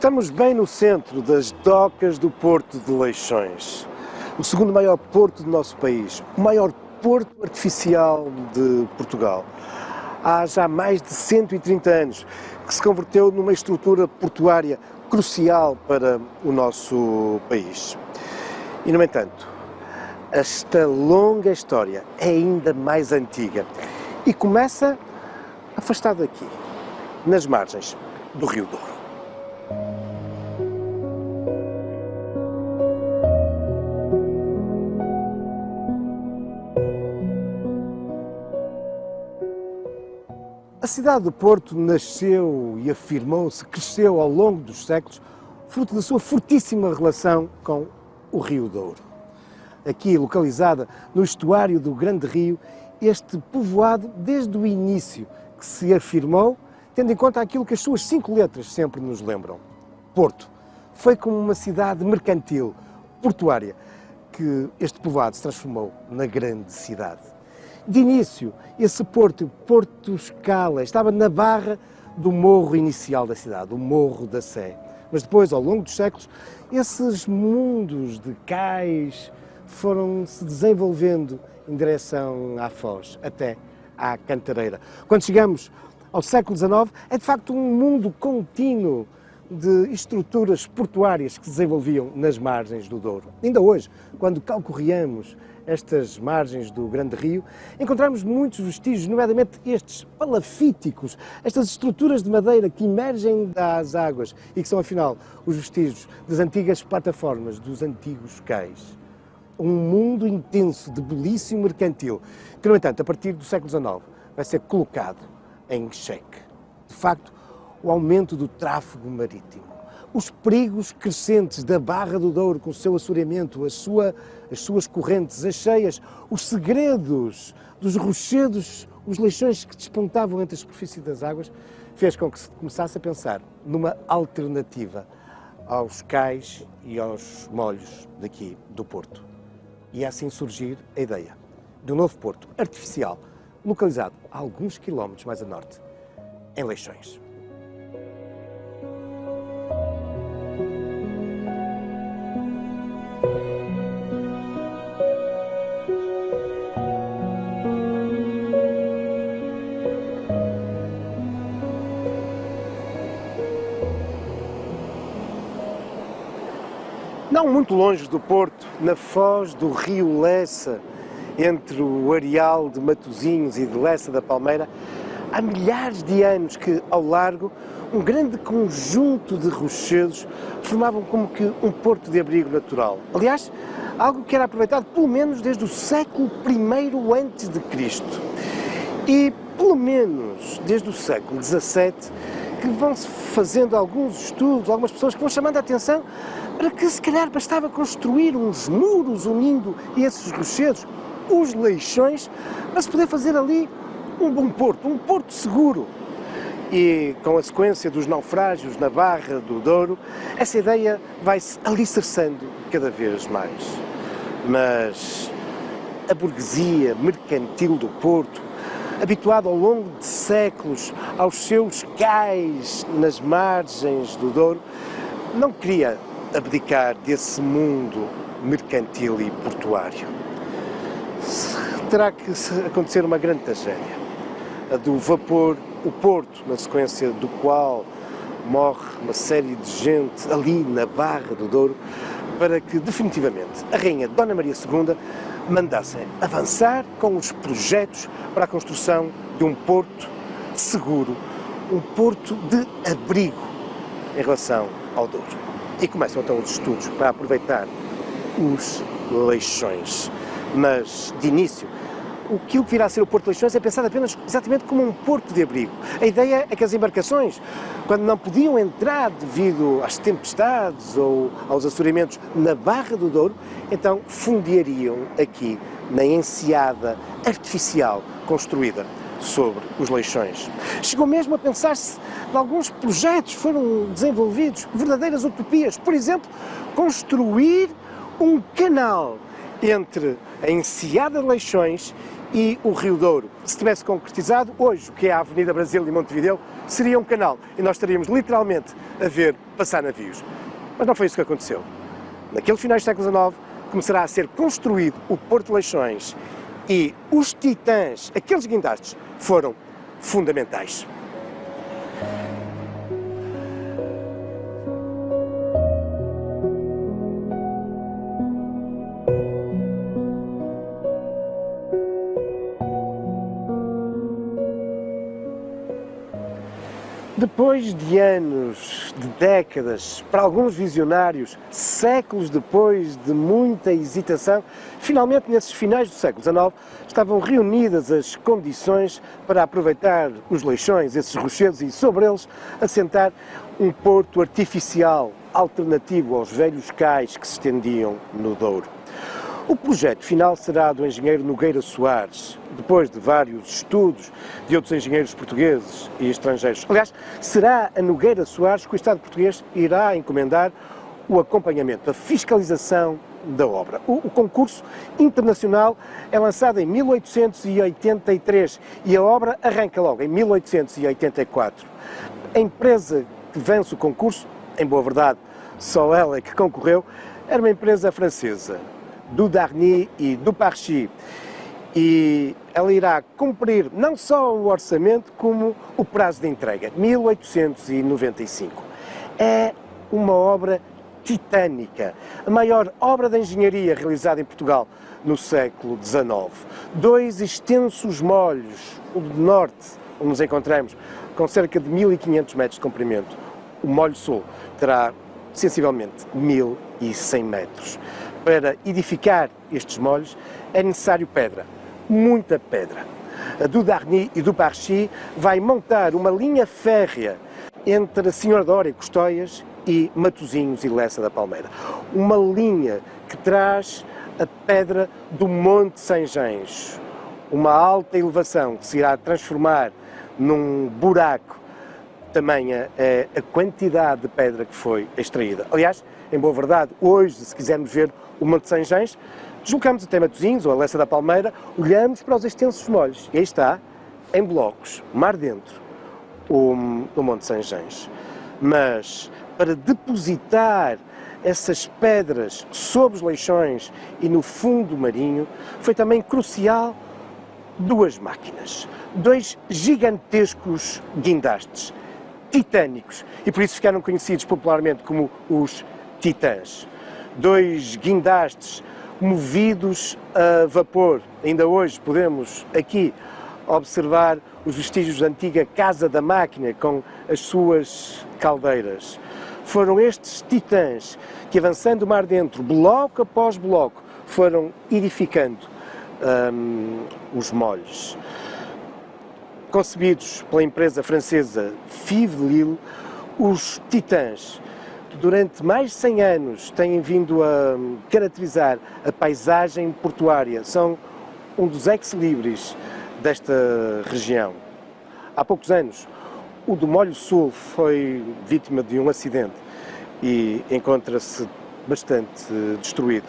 Estamos bem no centro das docas do Porto de Leixões, o segundo maior porto do nosso país, o maior porto artificial de Portugal. Há já mais de 130 anos que se converteu numa estrutura portuária crucial para o nosso país. E, no entanto, esta longa história é ainda mais antiga e começa afastado daqui, nas margens do Rio Douro. A cidade do Porto nasceu e afirmou-se, cresceu ao longo dos séculos, fruto da sua fortíssima relação com o Rio Douro. Aqui, localizada no estuário do Grande Rio, este povoado, desde o início, que se afirmou, tendo em conta aquilo que as suas 5 letras sempre nos lembram. Porto. Foi como uma cidade mercantil, portuária, que este povoado se transformou na grande cidade. De início, esse porto, Porto Escala, estava na barra do morro inicial da cidade, o Morro da Sé. Mas depois, ao longo dos séculos, esses mundos de cais foram se desenvolvendo em direção à Foz, até à Cantareira. Quando chegamos ao século XIX, é de facto um mundo contínuo de estruturas portuárias que se desenvolviam nas margens do Douro. Ainda hoje, quando calcorreamos estas margens do Grande Rio, encontramos muitos vestígios, nomeadamente estes palafíticos, estas estruturas de madeira que emergem das águas e que são, afinal, os vestígios das antigas plataformas, dos antigos cais. Um mundo intenso de belíssimo mercantil, que, no entanto, a partir do século XIX, vai ser colocado em xeque. De facto, o aumento do tráfego marítimo, os perigos crescentes da Barra do Douro com o seu assoreamento, as suas correntes, as cheias, os segredos dos rochedos, os leixões que despontavam entre a superfície das águas, fez com que se começasse a pensar numa alternativa aos cais e aos molhos daqui do Porto. E assim surgir a ideia de um novo porto artificial, localizado a alguns quilómetros mais a norte, em Leixões. Não muito longe do Porto, na foz do rio Lessa, entre o areal de Matosinhos e de Lessa da Palmeira, há milhares de anos que, ao largo, um grande conjunto de rochedos formavam como que um porto de abrigo natural. Aliás, algo que era aproveitado pelo menos desde o século I a.C. E pelo menos desde o século XVII, que vão-se fazendo alguns estudos, algumas pessoas que vão chamando a atenção para que se calhar bastava construir uns muros unindo esses rochedos, os leixões, para se poder fazer ali um bom porto, um porto seguro. E com a sequência dos naufrágios na Barra do Douro, essa ideia vai-se alicerçando cada vez mais. Mas a burguesia mercantil do Porto, habituado ao longo de séculos aos seus cais nas margens do Douro, não queria abdicar desse mundo mercantil e portuário. Terá que acontecer uma grande tragédia, a do vapor, o Porto, na sequência do qual morre uma série de gente ali na Barra do Douro, para que definitivamente a Rainha Dona Maria II mandasse avançar com os projetos para a construção de um porto seguro, um porto de abrigo em relação ao Douro. E começam então os estudos para aproveitar os leixões. Mas, de início, aquilo que virá a ser o Porto de Leixões é pensado apenas exatamente como um porto de abrigo. A ideia é que as embarcações, quando não podiam entrar devido às tempestades ou aos assoreamentos na Barra do Douro, então fundiariam aqui na enseada artificial construída sobre os leixões. Chegou mesmo a pensar-se em alguns projetos, foram desenvolvidos, verdadeiras utopias. Por exemplo, construir um canal entre a enseada de Leixões e o Rio Douro. Se tivesse concretizado, hoje o que é a Avenida Brasil e Montevideo seria um canal e nós estaríamos literalmente a ver passar navios. Mas não foi isso que aconteceu. Naqueles finais do século XIX começará a ser construído o Porto de Leixões e os titãs, aqueles guindastes, foram fundamentais. Depois de anos, de décadas, para alguns visionários, séculos depois de muita hesitação, finalmente nesses finais do século XIX estavam reunidas as condições para aproveitar os Leixões, esses rochedos, e sobre eles assentar um porto artificial alternativo aos velhos cais que se estendiam no Douro. O projeto final será do engenheiro Nogueira Soares, depois de vários estudos de outros engenheiros portugueses e estrangeiros. Aliás, será a Nogueira Soares que o Estado português irá encomendar o acompanhamento, a fiscalização da obra. O concurso internacional é lançado em 1883 e a obra arranca logo em 1884. A empresa que vence o concurso, em boa verdade, só ela é que concorreu, era uma empresa francesa, do Darny e do Parchy, e ela irá cumprir não só o orçamento como o prazo de entrega, 1895. É uma obra titânica, a maior obra de engenharia realizada em Portugal no século XIX. 2 extensos molhos, o do norte, onde nos encontramos, com cerca de 1500 metros de comprimento. O molho sul terá sensivelmente 1100 metros. Para edificar estes molhos é necessário pedra, muita pedra. A do Darny e do Parchy vai montar uma linha férrea entre a Senhora da Hora e Custóias e Matosinhos e Lessa da Palmeira. Uma linha que traz a pedra do Monte Sanjens, uma alta elevação que se irá transformar num buraco. Tamanha é a quantidade de pedra que foi extraída. Aliás, em boa verdade, hoje, se quisermos ver o Monte Sanjens, deslocamos até Matosinhos ou a Lessa da Palmeira, olhamos para os extensos molhos e aí está, em blocos, mar dentro, o Monte Sanjens. Mas para depositar essas pedras sob os Leixões e no fundo marinho, foi também crucial 2 máquinas, 2 gigantescos guindastes, titânicos, e por isso ficaram conhecidos popularmente como os Titãs. 2 guindastes movidos a vapor. Ainda hoje podemos aqui observar os vestígios da antiga Casa da Máquina com as suas caldeiras. Foram estes titãs que, avançando o mar dentro, bloco após bloco, foram edificando os molhos. Concebidos pela empresa francesa Fives de Lille, os titãs durante mais de 100 anos têm vindo a caracterizar a paisagem portuária. São um dos ex-libris desta região. Há poucos anos, o do Molho Sul foi vítima de um acidente e encontra-se bastante destruído,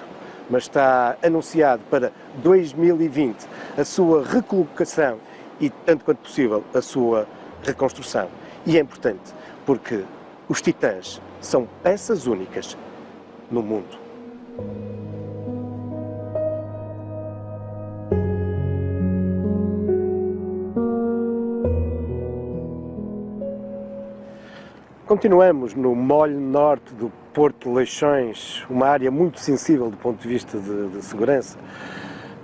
mas está anunciado para 2020 a sua recolocação e, tanto quanto possível, a sua reconstrução. E é importante porque os titãs são peças únicas no mundo. Continuamos no molho norte do Porto de Leixões, uma área muito sensível do ponto de vista de segurança,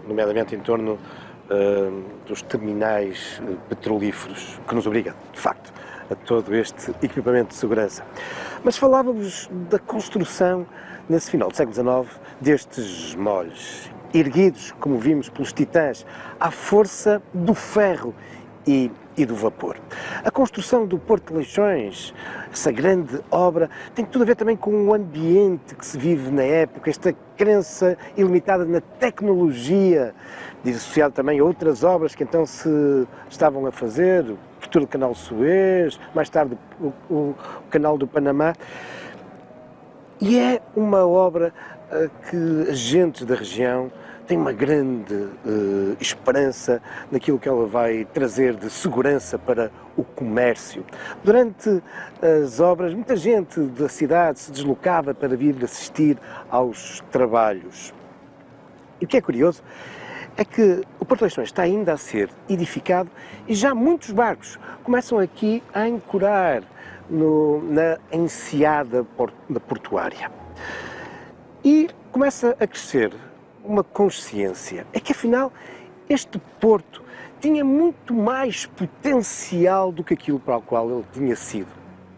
nomeadamente em torno dos terminais petrolíferos, que nos obriga, de facto, a todo este equipamento de segurança. Mas falávamos da construção, nesse final do século XIX, destes molhos, erguidos, como vimos, pelos titãs, à força do ferro e do vapor. A construção do Porto de Leixões, essa grande obra, tem tudo a ver também com o ambiente que se vive na época, esta crença ilimitada na tecnologia, diz associado também a outras obras que então se estavam a fazer, a abertura do Canal de Suez, mais tarde o Canal do Panamá. E é uma obra que agentes da região tem uma grande esperança naquilo que ela vai trazer de segurança para o comércio. Durante as obras, muita gente da cidade se deslocava para vir assistir aos trabalhos. E o que é curioso é que o Porto de Leixões está ainda a ser edificado e já muitos barcos começam aqui a ancorar na enseada portuária. E começa a crescer uma consciência, é que afinal este porto tinha muito mais potencial do que aquilo para o qual ele tinha sido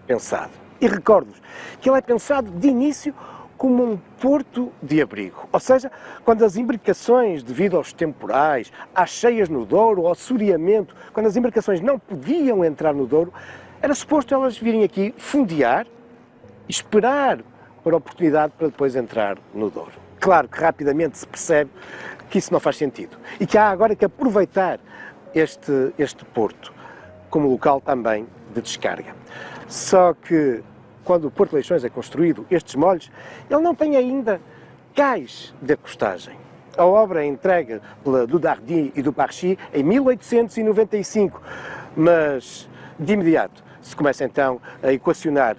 pensado. E recordo-vos que ele é pensado de início como um porto de abrigo, ou seja, quando as embarcações, devido aos temporais, às cheias no Douro, ao assoreamento, quando as embarcações não podiam entrar no Douro, era suposto elas virem aqui fundear e esperar por oportunidade para depois entrar no Douro. Claro que rapidamente se percebe que isso não faz sentido e que há agora que aproveitar este porto como local também de descarga. Só que quando o Porto de Leixões é construído, estes molhos, ele não tem ainda cais de acostagem. A obra é entregue do Dardy e do Parchy em 1895, mas de imediato se começa então a equacionar,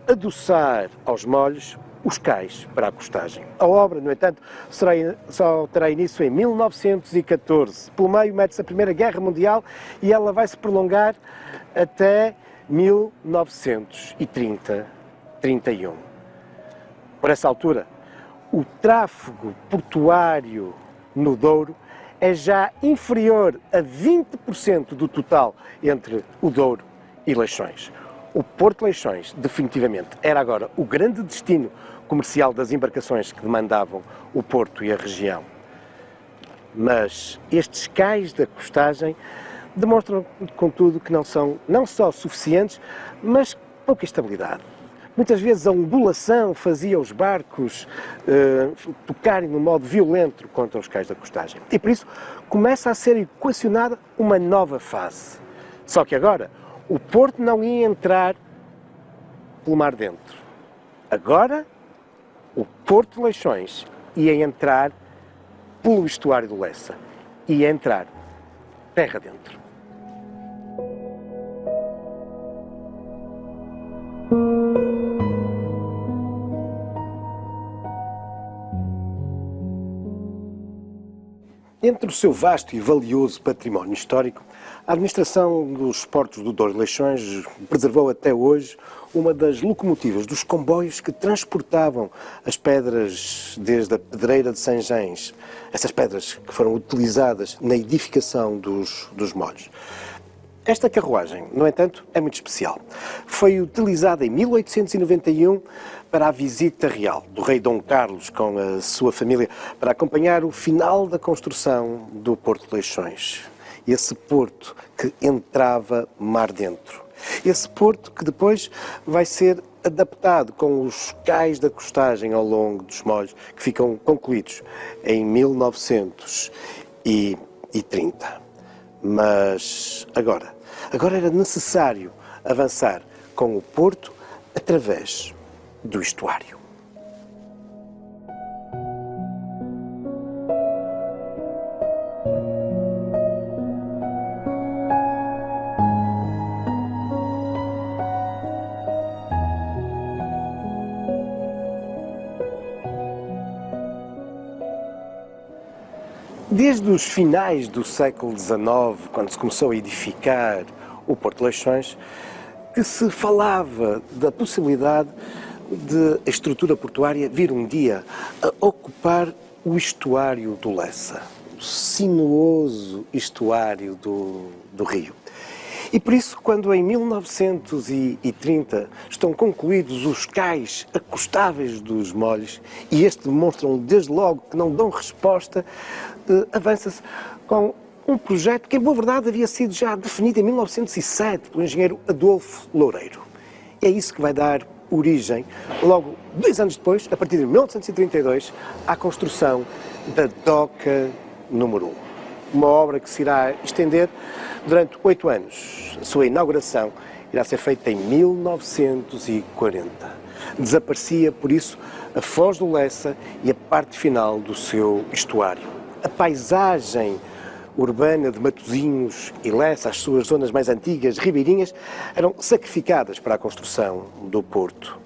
adoçar aos molhos os cais para a acostagem. A obra, no entanto, só terá início em 1914. Pelo meio mete-se a Primeira Guerra Mundial e ela vai se prolongar até 1930-31. Por essa altura, o tráfego portuário no Douro é já inferior a 20% do total entre o Douro e Leixões. O Porto de Leixões, definitivamente, era agora o grande destino comercial das embarcações que demandavam o Porto e a região. Mas estes cais da costagem demonstram, contudo, que não são não só suficientes, mas pouca estabilidade. Muitas vezes a ondulação fazia os barcos tocarem de um modo violento contra os cais da costagem. E por isso começa a ser equacionada uma nova fase. Só que agora o Porto não ia entrar pelo mar dentro. Agora o Porto de Leixões ia entrar pelo estuário do Lessa. Ia entrar terra dentro. Entre o seu vasto e valioso património histórico, a administração dos portos do Douro e Leixões preservou até hoje uma das locomotivas dos comboios que transportavam as pedras desde a Pedreira de Sanjens, essas pedras que foram utilizadas na edificação dos molhos. Esta carruagem, no entanto, é muito especial. Foi utilizada em 1891 para a visita real do rei Dom Carlos com a sua família para acompanhar o final da construção do Porto de Leixões. Esse porto que entrava mar dentro. Esse porto que depois vai ser adaptado com os cais da costagem ao longo dos molhos que ficam concluídos em 1930. Mas agora era necessário avançar com o porto através do estuário. Desde os finais do século XIX, quando se começou a edificar o Porto de Leixões, que se falava da possibilidade de a estrutura portuária vir um dia a ocupar o estuário do Lessa, o sinuoso estuário do rio. E por isso, quando em 1930 estão concluídos os cais acostáveis dos molhos, e estes demonstram desde logo que não dão resposta, avança-se com um projeto que, em boa verdade, havia sido já definido em 1907 pelo engenheiro Adolfo Loureiro. É isso que vai dar origem, logo 2 anos depois, a partir de 1932, à construção da Doca número 1. Uma obra que se irá estender durante 8 anos. A sua inauguração irá ser feita em 1940. Desaparecia, por isso, a Foz do Lessa e a parte final do seu estuário. A paisagem urbana de Matosinhos e Lessa, as suas zonas mais antigas, ribeirinhas, eram sacrificadas para a construção do porto.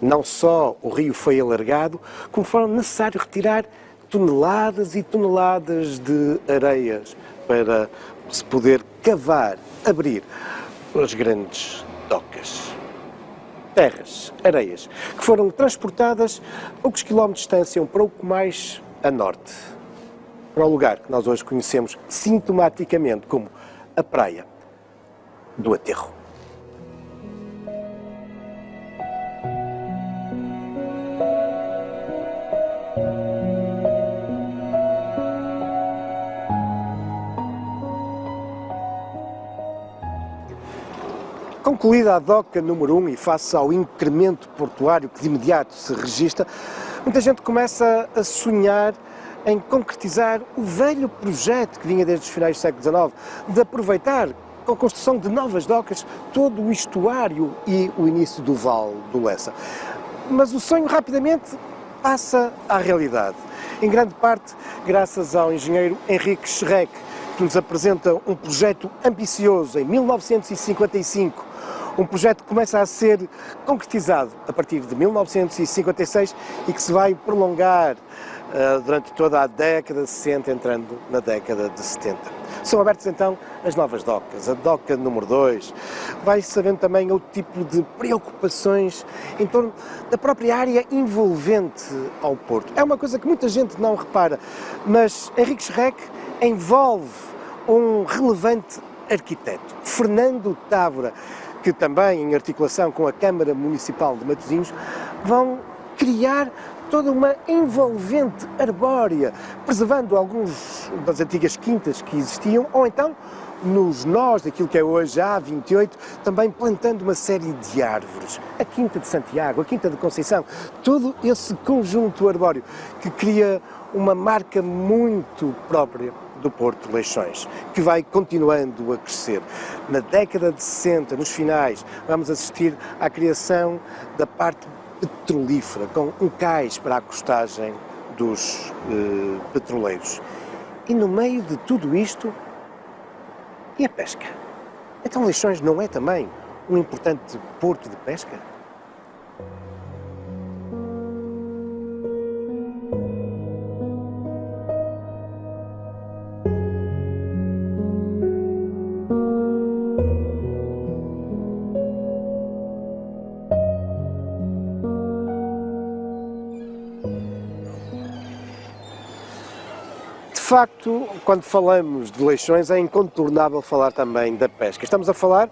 Não só o rio foi alargado, como foram necessário retirar toneladas e toneladas de areias para se poder cavar, abrir as grandes docas. Terras, areias, que foram transportadas a poucos quilómetros de distância, um pouco mais a norte, para o lugar que nós hoje conhecemos sintomaticamente como a Praia do Aterro. Concluída a doca número 1 e face ao incremento portuário que de imediato se registra, muita gente começa a sonhar em concretizar o velho projeto que vinha desde os finais do século XIX, de aproveitar com a construção de novas docas todo o estuário e o início do Vale do Lessa. Mas o sonho rapidamente passa à realidade, em grande parte graças ao engenheiro Henrique Schreck, que nos apresenta um projeto ambicioso em 1955, um projeto que começa a ser concretizado a partir de 1956 e que se vai prolongar durante toda a década de 60, entrando na década de 70. São abertas então as novas docas, a doca número 2, vai sabendo também outro tipo de preocupações em torno da própria área envolvente ao porto. É uma coisa que muita gente não repara, mas Henrique Schreck envolve um relevante arquiteto, Fernando Távora, que também, em articulação com a Câmara Municipal de Matosinhos, vão criar toda uma envolvente arbórea, preservando alguns das antigas quintas que existiam, ou então, nos nós daquilo que é hoje a A28, também plantando uma série de árvores. A Quinta de Santiago, a Quinta de Conceição, todo esse conjunto arbóreo que cria uma marca muito própria do Porto de Leixões, que vai continuando a crescer. Na década de 60, nos finais, vamos assistir à criação da parte petrolífera, com um cais para a costagem dos petroleiros. E no meio de tudo isto, e a pesca? Então Leixões não é também um importante porto de pesca? De facto, quando falamos de Leixões, é incontornável falar também da pesca. Estamos a falar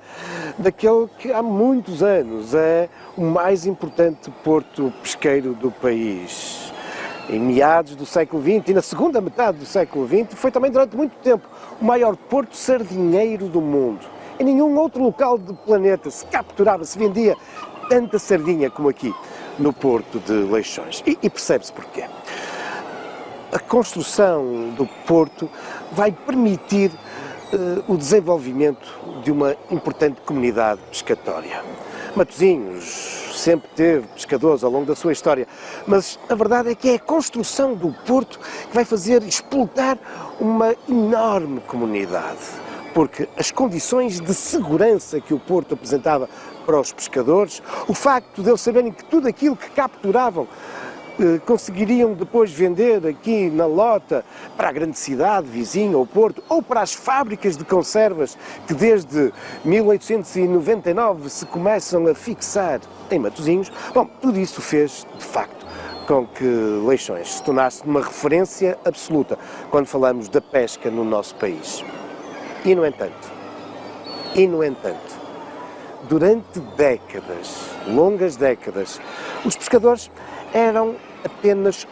daquele que há muitos anos é o mais importante porto pesqueiro do país. Em meados do século XX e na segunda metade do século XX, foi também durante muito tempo o maior porto sardinheiro do mundo. Em nenhum outro local do planeta se capturava, se vendia tanta sardinha como aqui no porto de Leixões. E percebe-se porquê. A construção do porto vai permitir o desenvolvimento de uma importante comunidade pescatória. Matosinhos sempre teve pescadores ao longo da sua história, mas a verdade é que é a construção do porto que vai fazer explotar uma enorme comunidade, porque as condições de segurança que o porto apresentava para os pescadores, o facto de eles saberem que tudo aquilo que capturavam conseguiriam depois vender aqui na Lota para a grande cidade vizinha, o Porto, ou para as fábricas de conservas que desde 1899 se começam a fixar em Matosinhos. Bom, tudo isso fez, de facto, com que Leixões se tornasse uma referência absoluta quando falamos da pesca no nosso país. E no entanto, durante décadas, longas décadas, os pescadores eram apenas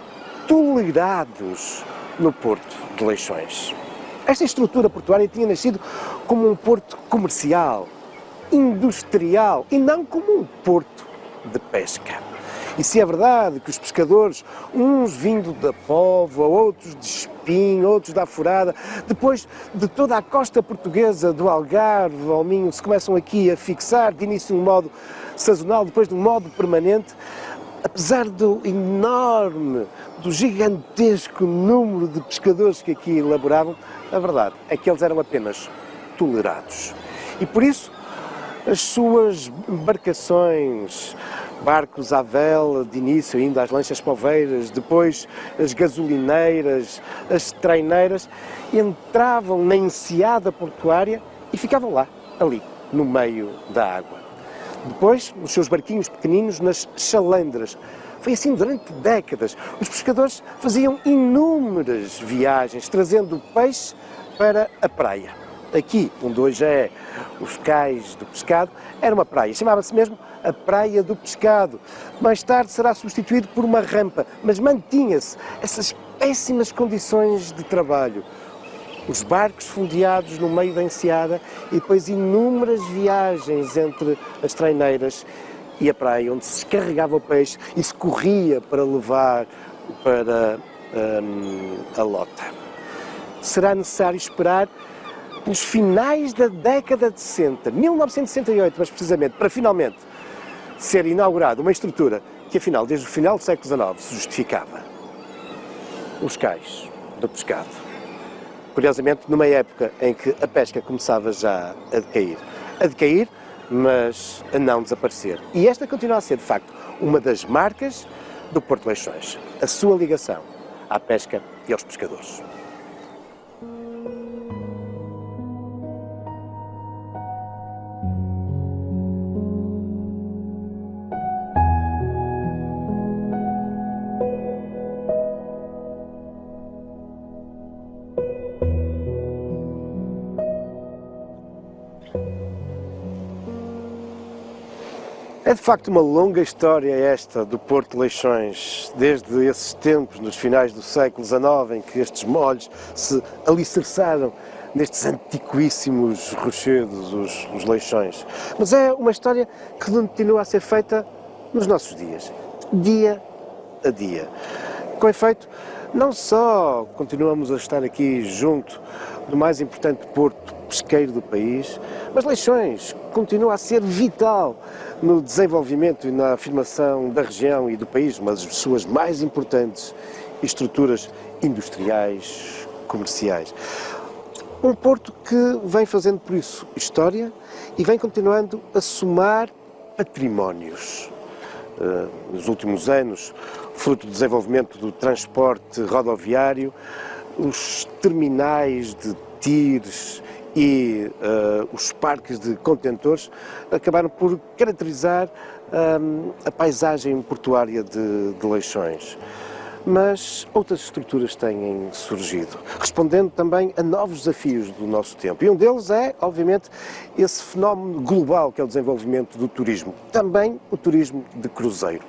tolerados no Porto de Leixões. Esta estrutura portuária tinha nascido como um porto comercial, industrial e não como um porto de pesca. E se é verdade que os pescadores, uns vindo da Póvoa, outros de Espinho, outros da Aforada, depois de toda a costa portuguesa, do Algarve ao Minho, se começam aqui a fixar, de início de um modo sazonal, depois de um modo permanente, apesar do enorme, do gigantesco número de pescadores que aqui elaboravam, a verdade é que eles eram apenas tolerados. E por isso, as suas embarcações, barcos à vela, de início ainda as lanchas poveiras, depois as gasolineiras, as treineiras, entravam na enseada portuária e ficavam lá, ali, no meio da água. Depois, os seus barquinhos pequeninos nas chalandras. Foi assim durante décadas. Os pescadores faziam inúmeras viagens, trazendo peixe para a praia. Aqui, onde hoje é os cais do pescado, era uma praia. Chamava-se mesmo a Praia do Pescado. Mais tarde será substituído por uma rampa, mas mantinha-se essas péssimas condições de trabalho. Os barcos fundeados no meio da enseada e depois inúmeras viagens entre as treineiras e a praia, onde se descarregava o peixe e se corria para levar para a lota. Será necessário esperar pelos finais da década de 60, 1968, mas precisamente, para finalmente ser inaugurada uma estrutura que, afinal, desde o final do século XIX se justificava. Os cais do pescado. Curiosamente, numa época em que a pesca começava já a decair. A decair, mas a não desaparecer. E esta continua a ser, de facto, uma das marcas do Porto de Leixões. A sua ligação à pesca e aos pescadores. É de facto uma longa história esta do Porto de Leixões, desde esses tempos, nos finais do século XIX, em que estes molhos se alicerçaram nestes antiquíssimos rochedos, os Leixões. Mas é uma história que continua a ser feita nos nossos dias, dia a dia. Com efeito, não só continuamos a estar aqui junto do mais importante porto pesqueiro do país, mas Leixões continua a ser vital no desenvolvimento e na afirmação da região e do país, uma das suas mais importantes estruturas industriais, comerciais. Um porto que vem fazendo por isso história e vem continuando a somar patrimónios. Nos últimos anos, fruto do desenvolvimento do transporte rodoviário, os terminais de TIRs e os parques de contentores acabaram por caracterizar a paisagem portuária de Leixões. Mas outras estruturas têm surgido, respondendo também a novos desafios do nosso tempo. E um deles é, obviamente, esse fenómeno global que é o desenvolvimento do turismo, também o turismo de cruzeiro.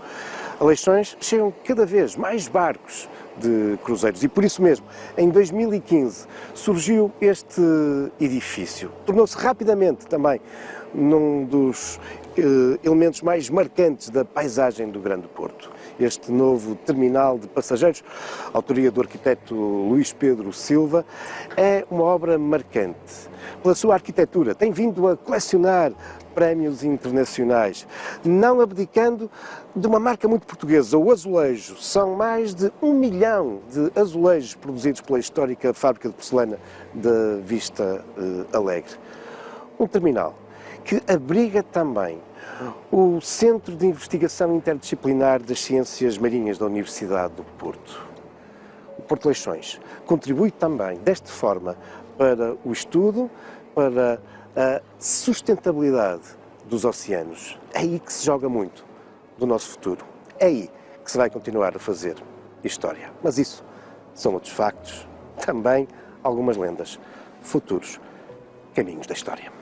A Leixões chegam cada vez mais barcos de cruzeiros e por isso mesmo, em 2015, surgiu este edifício. Tornou-se rapidamente também num dos elementos mais marcantes da paisagem do Grande Porto. Este novo terminal de passageiros, autoria do arquiteto Luís Pedro Silva, é uma obra marcante. Pela sua arquitetura, tem vindo a colecionar prémios internacionais, não abdicando de uma marca muito portuguesa, o azulejo. São mais de 1 milhão de azulejos produzidos pela histórica fábrica de porcelana da Vista Alegre. Um terminal que abriga também o Centro de Investigação Interdisciplinar das Ciências Marinhas da Universidade do Porto. O Porto de Leixões contribui também, desta forma, para o estudo, para a sustentabilidade dos oceanos. É aí que se joga muito do nosso futuro. É aí que se vai continuar a fazer história. Mas isso são outros factos, também algumas lendas, futuros caminhos da história.